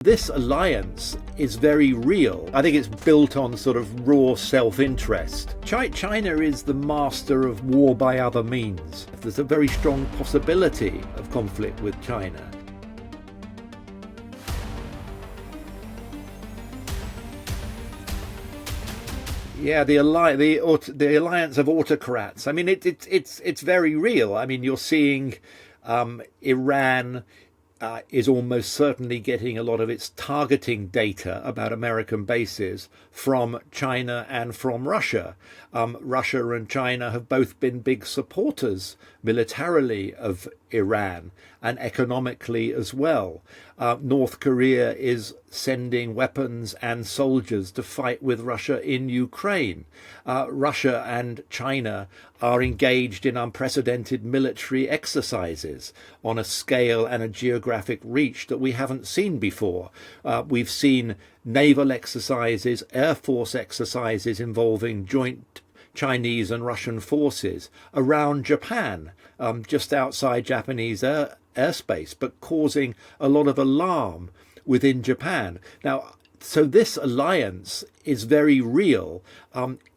This alliance is very real. I think it's built on sort of raw self-interest. China is the master of war by other means. There's a very strong possibility of conflict with China. Yeah, the alliance of autocrats. I mean, it's very real. I mean, you're seeing Iran is almost certainly getting a lot of its targeting data about American bases from China and from Russia. Russia and China have both been big supporters militarily of Iran and economically as well. North Korea is sending weapons and soldiers to fight with Russia in Ukraine. Russia and China are engaged in unprecedented military exercises on a scale and a geographic reach that we haven't seen before. We've seen naval exercises, air force exercises involving joint Chinese and Russian forces around Japan, just outside Japanese airspace, but causing a lot of alarm within Japan. Now, so this alliance is very real.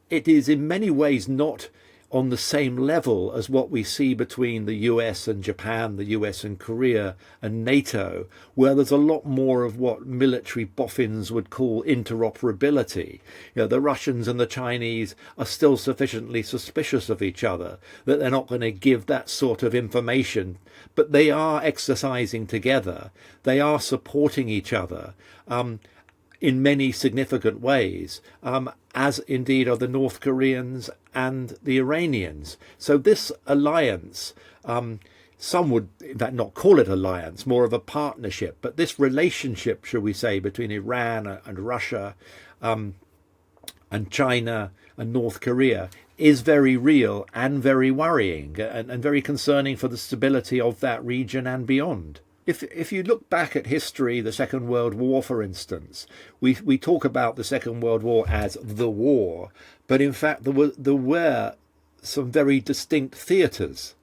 It is in many ways not on the same level as what we see between the US and Japan, the US and Korea and NATO, where there's a lot more of what military boffins would call interoperability. You know, the Russians and the Chinese are still sufficiently suspicious of each other that they're not going to give that sort of information, but they are exercising together. They are supporting each other. In many significant ways, as indeed are the North Koreans and the Iranians. So this alliance, some would in fact not call it alliance, more of a partnership, but this relationship, shall we say, between Iran and Russia and China and North Korea is very real and very worrying and very concerning for the stability of that region and beyond. If you look back at history, the Second World War, for instance, we talk about the Second World War as the war, but in fact there were some very distinct theatres,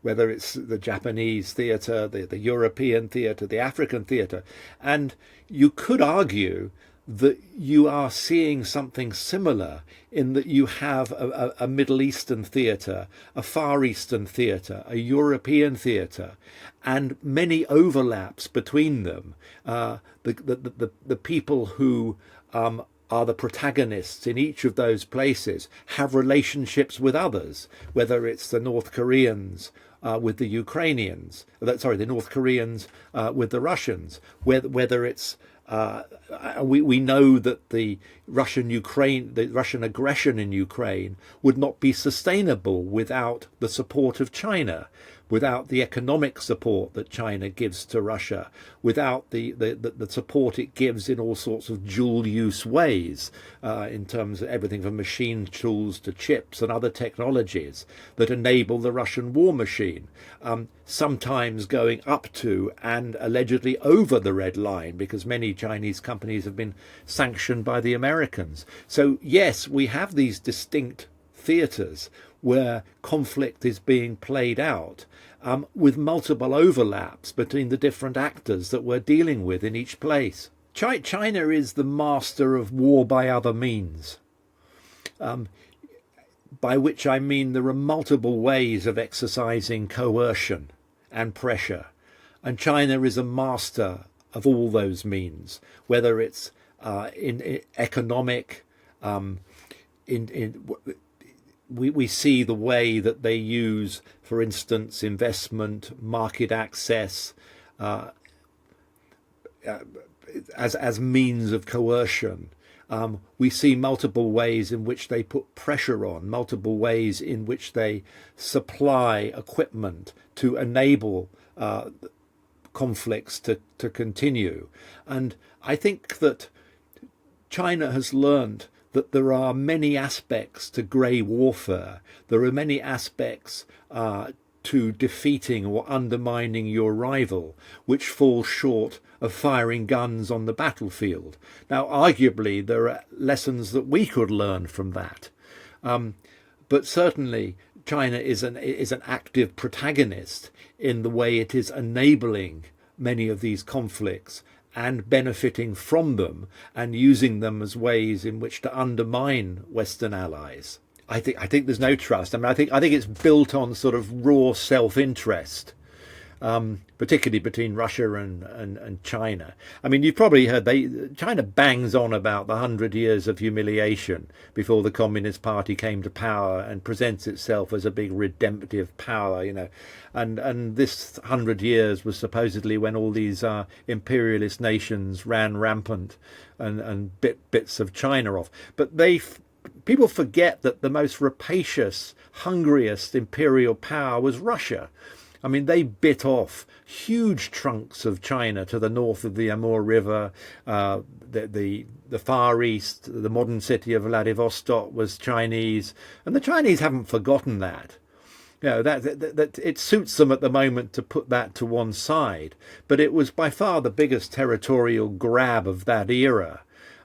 whether it's the Japanese theatre, the European theatre, the African theatre, and you could argue that you are seeing something similar in that you have a Middle Eastern theatre, a Far Eastern theatre, a European theatre, and many overlaps between them. The people who are the protagonists in each of those places have relationships with others, whether it's the North Koreans with the Ukrainians, the North Koreans with the Russians, whether it's we know that the Russian aggression in Ukraine would not be sustainable without the support of China, without the economic support that China gives to Russia, without the support it gives in all sorts of dual-use ways, in terms of everything from machine tools to chips and other technologies that enable the Russian war machine, sometimes going up to and allegedly over the red line, because many Chinese companies have been sanctioned by the Americans. So yes, we have these distinct theatres where conflict is being played out, with multiple overlaps between the different actors that we're dealing with in each place. China is the master of war by other means, by which I mean there are multiple ways of exercising coercion and pressure, and China is a master of all those means, whether it's in economic, we see the way that they use, for instance, investment, market access, as means of coercion. We see multiple ways in which they put pressure on, multiple ways in which they supply equipment to enable conflicts to continue. And I think that China has learned that there are many aspects to grey warfare. There are many aspects to defeating or undermining your rival, which fall short of firing guns on the battlefield. Now, arguably, there are lessons that we could learn from that. But certainly, China is an active protagonist in the way it is enabling many of these conflicts and benefiting from them and using them as ways in which to undermine Western allies. I think there's no trust. I mean, I think it's built on sort of raw self-interest, particularly between Russia and China. I mean, you've probably heard China bangs on about the 100 years of humiliation before the Communist Party came to power and presents itself as a big redemptive power, and this 100 years was supposedly when all these imperialist nations ran rampant and bit bits of China off. But people forget that the most rapacious, hungriest imperial power was Russia. I mean, they bit off huge trunks of China to the north of the Amur River. The Far East, the modern city of Vladivostok was Chinese, and the Chinese haven't forgotten that. That it suits them at the moment to put that to one side, but it was by far the biggest territorial grab of that era.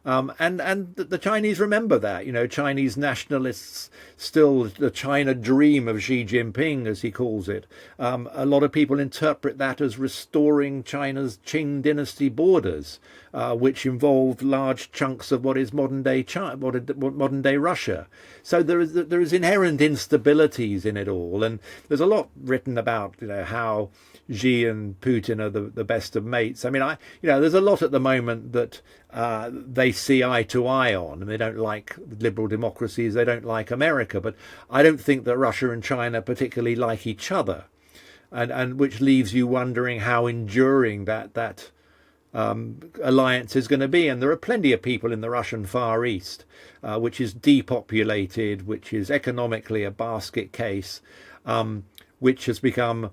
And the Chinese remember that, Chinese nationalists still, the China dream of Xi Jinping, as he calls it. A lot of people interpret that as restoring China's Qing dynasty borders, which involved large chunks of what is modern day Russia. So there is inherent instabilities in it all, and there's a lot written about how Xi and Putin are the best of mates. I mean, there's a lot at the moment that they see eye to eye on, and they don't like liberal democracies, they don't like America, but I don't think that Russia and China particularly like each other, and which leaves you wondering how enduring that alliance is going to be. And there are plenty of people in the Russian Far East, which is depopulated, which is economically a basket case, which has become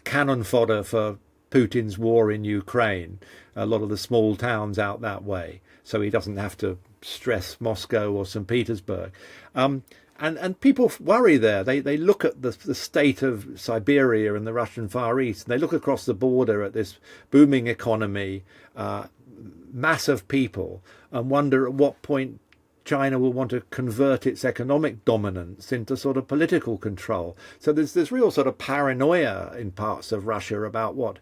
cannon fodder for Putin's war in Ukraine, a lot of the small towns out that way, so he doesn't have to stress Moscow or St. Petersburg. And people worry there. They look at the state of Siberia and the Russian Far East, and they look across the border at this booming economy, mass of people, and wonder at what point China will want to convert its economic dominance into sort of political control. So there's this real sort of paranoia in parts of Russia about what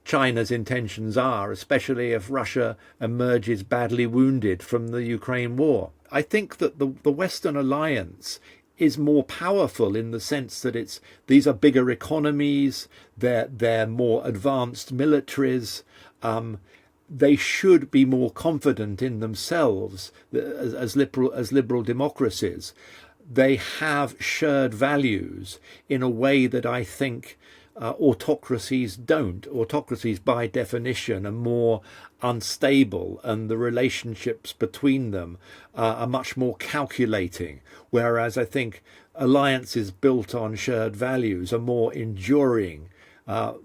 China's intentions are, especially if Russia emerges badly wounded from the Ukraine war. I think that the Western alliance is more powerful in the sense that these are bigger economies, they're more advanced militaries. They should be more confident in themselves as liberal democracies. They have shared values in a way that I think autocracies don't. Autocracies, by definition, are more unstable, and the relationships between them are much more calculating. Whereas I think alliances built on shared values are more enduring,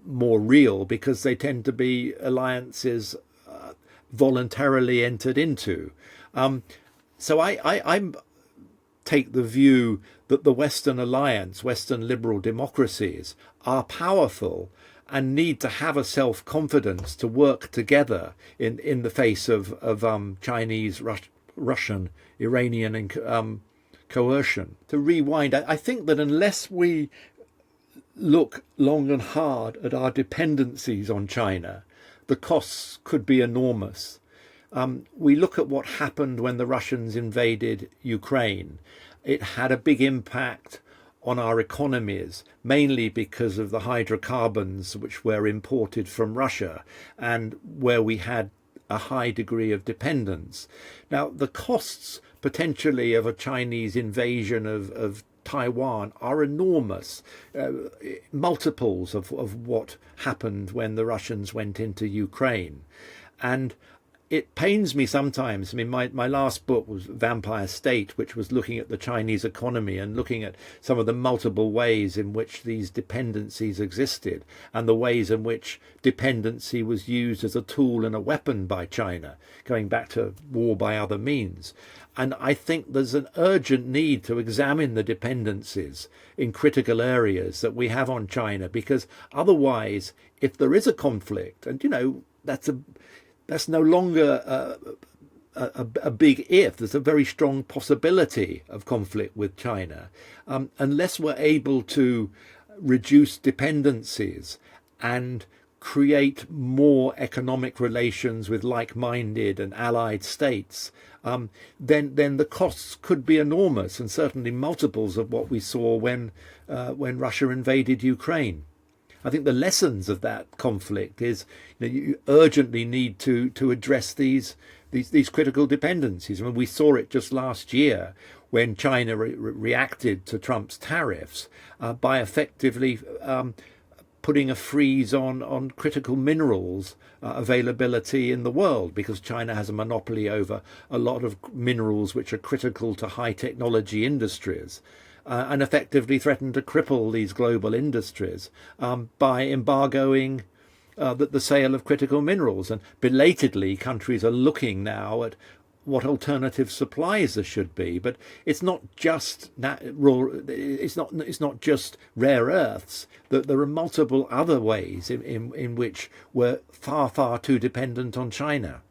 more real, because they tend to be alliances voluntarily entered into. So I take the view that the Western alliance, Western liberal democracies, are powerful and need to have a self-confidence to work together in the face of Chinese, Russian, Iranian and coercion. To rewind, I think that unless we look long and hard at our dependencies on China, the costs could be enormous. We look at what happened when the Russians invaded Ukraine. It had a big impact on our economies, mainly because of the hydrocarbons which were imported from Russia and where we had a high degree of dependence. Now, the costs potentially of a Chinese invasion of Taiwan are enormous, multiples of what happened when the Russians went into Ukraine. And it pains me sometimes. I mean, my last book was Vampire State, which was looking at the Chinese economy and looking at some of the multiple ways in which these dependencies existed and the ways in which dependency was used as a tool and a weapon by China, going back to war by other means. And I think there's an urgent need to examine the dependencies in critical areas that we have on China, because otherwise, if there is a conflict, and that's no longer a big if. There's a very strong possibility of conflict with China. Unless we're able to reduce dependencies and create more economic relations with like-minded and allied states, then the costs could be enormous, and certainly multiples of what we saw when Russia invaded Ukraine. I think the lessons of that conflict is, you urgently need to address these critical dependencies. I mean, we saw it just last year when China reacted to Trump's tariffs by effectively putting a freeze on critical minerals availability in the world, because China has a monopoly over a lot of minerals which are critical to high technology industries, and effectively threatened to cripple these global industries by embargoing the sale of critical minerals. And belatedly, countries are looking now at what alternative supplies there should be. But it's not just it's not just rare earths. That there are multiple other ways in which we're far too dependent on China.